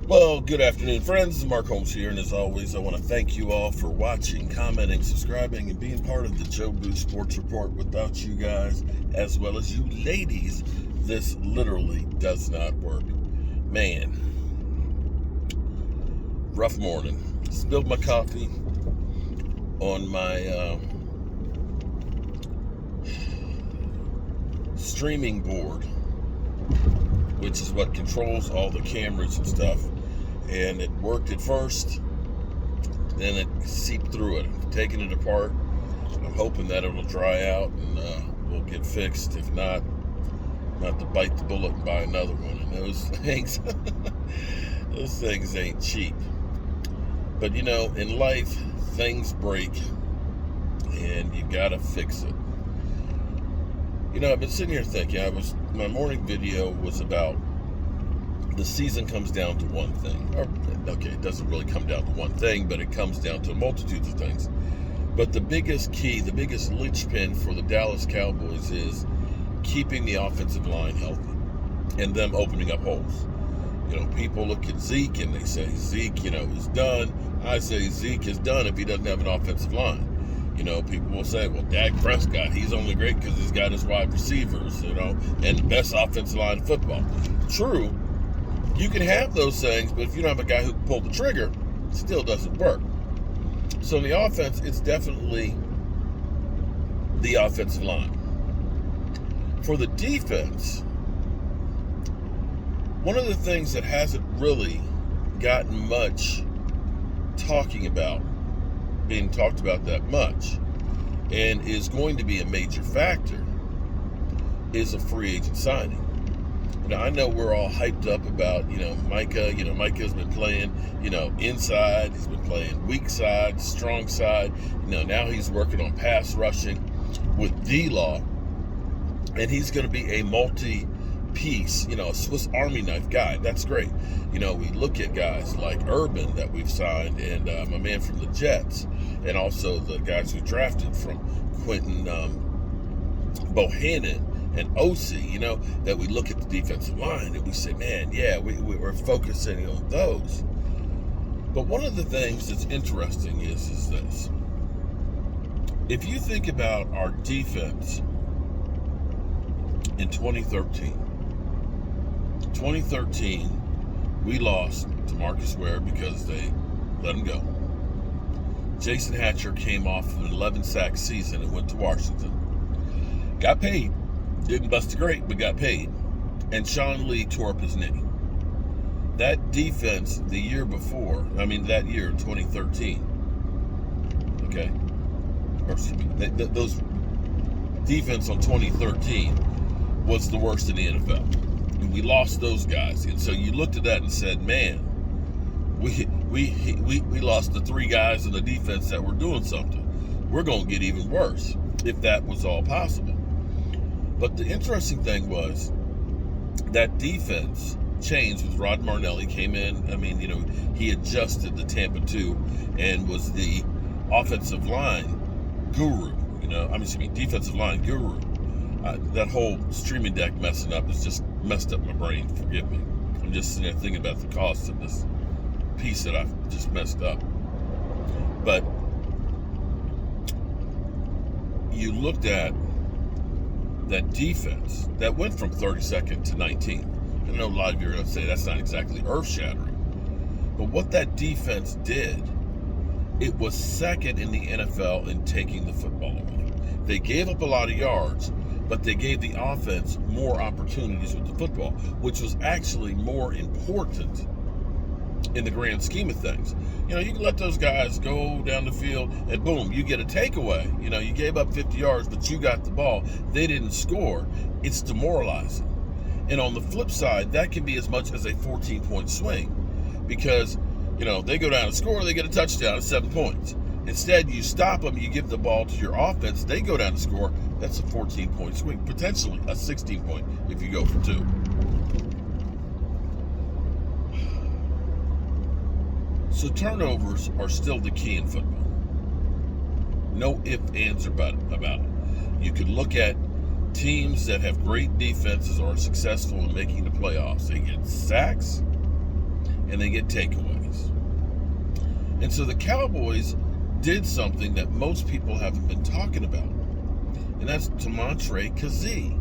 Well, good afternoon, friends. This is Mark Holmes here, and as always, I want to thank you all for watching, commenting, subscribing, and being part of the Joe Boo Sports Report. Without you guys, as well as you ladies, this literally does not work. Man, rough morning. Spilled my coffee on my streaming board, which is what controls all the cameras and stuff. And it worked at first, then it seeped through it. I'm taking it apart. I'm hoping that it'll dry out and we'll get fixed. If not, I'm have to bite the bullet and buy another one. And those things, those things ain't cheap. But you know, in life, things break, and you gotta fix it. You know, I've been sitting here thinking. My morning video was about the season comes down to one thing. Or, okay, it doesn't really come down to one thing, but it comes down to multitudes of things. But the biggest key, the biggest linchpin for the Dallas Cowboys is keeping the offensive line healthy and them opening up holes. You know, people look at Zeke and they say Zeke, is done. I say Zeke is done if he doesn't have an offensive line. You know, people will say, well, Dak Prescott, he's only great because he's got his wide receivers, and the best offensive line in football. True. You can have those things, but if you don't have a guy who can pull the trigger, it still doesn't work. So in the offense, it's definitely the offensive line. For the defense, one of the things that hasn't really gotten much being talked about that much, and is going to be a major factor, is a free agent signing. I know we're all hyped up about, Micah. Micah's been playing, inside. He's been playing weak side, strong side. Now he's working on pass rushing with D-Law. And he's going to be a multi-piece, a Swiss Army knife guy. That's great. We look at guys like Urban that we've signed, and my man from the Jets, and also the guys we drafted from Quentin Bohannon and OC, that we look at the defensive line and we say, man, yeah, we're focusing on those. But one of the things that's interesting is this. If you think about our defense in 2013, we lost to Marcus Ware because they let him go. Jason Hatcher came off of an 11-sack season and went to Washington. Got paid. Didn't bust a great, but got paid. And Sean Lee tore up his knee. That defense the year before, that year, 2013, okay? Or excuse me, those defense on 2013 was the worst in the NFL. And we lost those guys. And so you looked at that and said, man, we lost the three guys in the defense that were doing something. We're going to get even worse if that was all possible. But the interesting thing was that defense changed with Rod Marnelli came in. He adjusted the Tampa 2 and was the offensive line guru. Defensive line guru. That whole streaming deck messing up has just messed up my brain. Forgive me. I'm just sitting there thinking about the cost of this piece that I've just messed up. But you looked at that defense that went from 32nd to 19th. I know a lot of you are going to say that's not exactly earth-shattering. But what that defense did, it was second in the NFL in taking the football away. They gave up a lot of yards, but they gave the offense more opportunities with the football, which was actually more important in the grand scheme of things. You can let those guys go down the field and boom, you get a takeaway. You gave up 50 yards, but you got the ball. They didn't score. It's demoralizing. And on the flip side, that can be as much as a 14-point swing because, they go down and score, they get a touchdown at 7 points. Instead, you stop them, you give the ball to your offense, they go down and score. That's a 14-point swing, potentially a 16-point if you go for 2. So turnovers are still the key in football. No ifs, ands, or buts about it. You could look at teams that have great defenses or are successful in making the playoffs. They get sacks and they get takeaways. And so the Cowboys did something that most people haven't been talking about, and that's Damontae Kazee.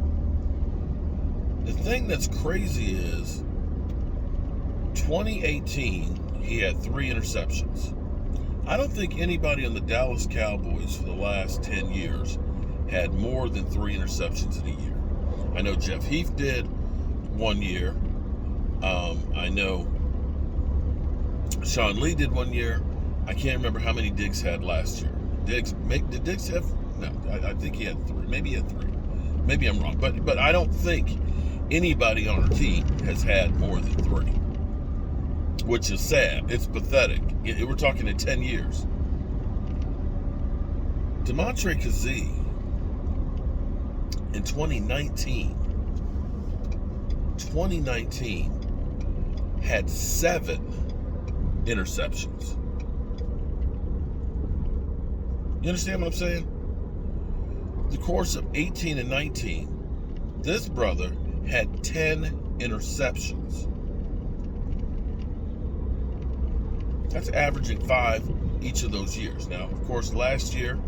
The thing that's crazy is 2018, he had 3 interceptions. I don't think anybody on the Dallas Cowboys for the last 10 years had more than 3 interceptions in a year. I know Jeff Heath did one year. I know Sean Lee did one year. I can't remember how many Diggs had last year. Did Diggs have? No, I think he had 3. Maybe he had 3. Maybe I'm wrong. But I don't think anybody on our team has had more than 3, which is sad. It's pathetic. We're talking in 10 years. Damontae Kazee in 2019 had 7 interceptions. You understand what I'm saying? The course of 18 and 19, this brother had 10 interceptions. That's averaging 5 each of those years. Now, of course, last year,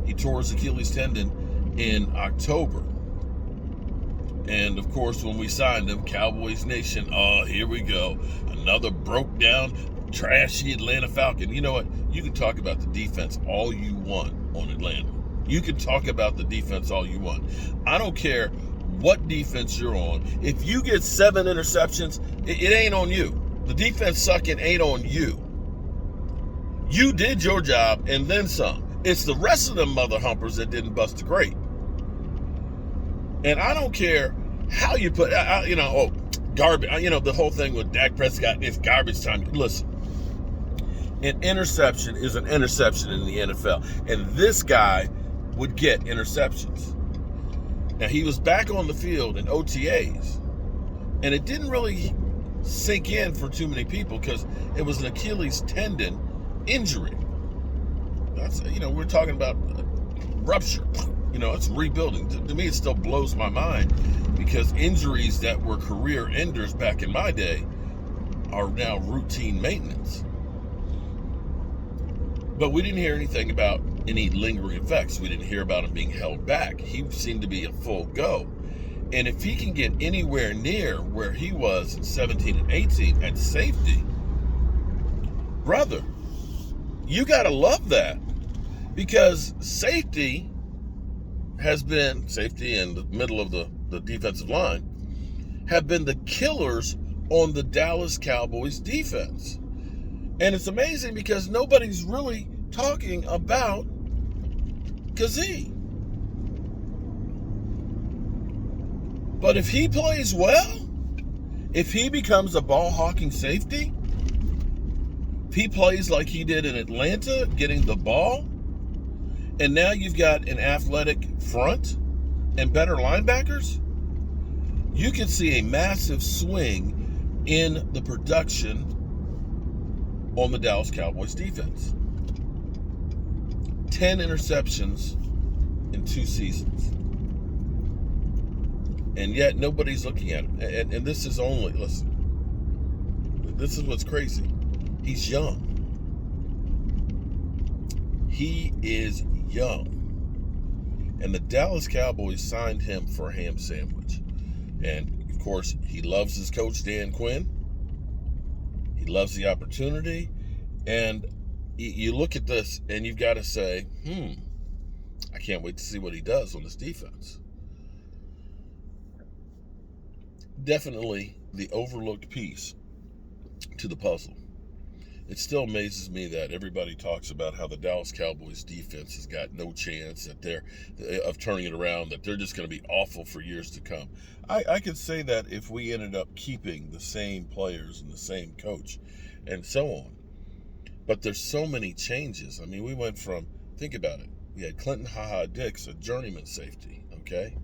he tore his Achilles tendon in October. And, of course, when we signed him, Cowboys Nation, oh, here we go. Another broke down, trashy Atlanta Falcon. You know what? You can talk about the defense all you want on Atlanta. You can talk about the defense all you want. I don't care what defense you're on. If you get 7 interceptions, it ain't on you. The defense sucking ain't on you. You did your job and then some. It's the rest of them mother humpers that didn't bust a grade. And I don't care how you put, garbage. The whole thing with Dak Prescott is garbage time. Listen, an interception is an interception in the NFL. And this guy would get interceptions. Now, he was back on the field in OTAs. And it didn't really sink in for too many people because it was an Achilles tendon injury. That's, we're talking about rupture. It's rebuilding. To me, it still blows my mind because injuries that were career enders back in my day are now routine maintenance. But we didn't hear anything about any lingering effects. We didn't hear about him being held back. He seemed to be a full go. And if he can get anywhere near where he was in 17 and 18 at safety, brother, you got to love that. Because safety in the middle of the defensive line, have been the killers on the Dallas Cowboys defense. And it's amazing because nobody's really talking about Kazee. But if he plays well, if he becomes a ball-hawking safety, if he plays like he did in Atlanta, getting the ball, and now you've got an athletic front and better linebackers, you can see a massive swing in the production on the Dallas Cowboys defense. 10 interceptions in 2 seasons. And yet nobody's looking at him. And this is only, listen, this is what's crazy. He's young. He is young. And the Dallas Cowboys signed him for a ham sandwich. And, of course, he loves his coach, Dan Quinn. He loves the opportunity. And you look at this and you've got to say, I can't wait to see what he does on this defense. Definitely the overlooked piece to the puzzle. It still amazes me that everybody talks about how the Dallas Cowboys defense has got no chance of turning it around, that they're just going to be awful for years to come. I could say that if we ended up keeping the same players and the same coach and so on. But there's so many changes. I mean, we went from, think about it, we had Clinton Dix, a journeyman safety, okay?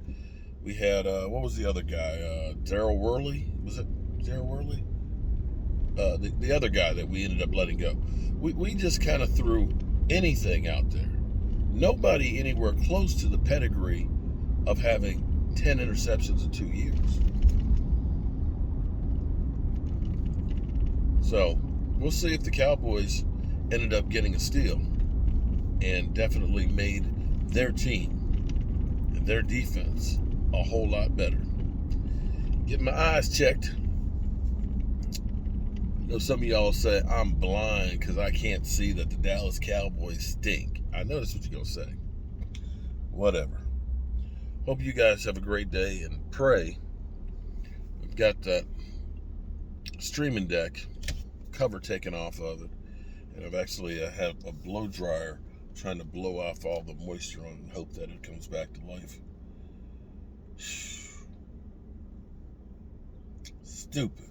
We had, what was the other guy? Daryl Worley? Was it Daryl Worley? The other guy that we ended up letting go. We just kind of threw anything out there. Nobody anywhere close to the pedigree of having 10 interceptions in 2 years. So we'll see if the Cowboys ended up getting a steal and definitely made their team and their defense a whole lot better. Get my eyes checked. I know some of y'all say I'm blind because I can't see that the Dallas Cowboys stink. I know that's what you're going to say. Whatever. Hope you guys have a great day and pray. We've got that streaming deck cover taken off of it. And I've actually had a blow dryer trying to blow off all the moisture on it and hope that it comes back to life. Stupid.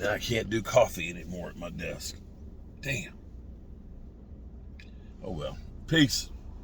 Now I can't do coffee anymore at my desk. Damn. Oh well. Peace.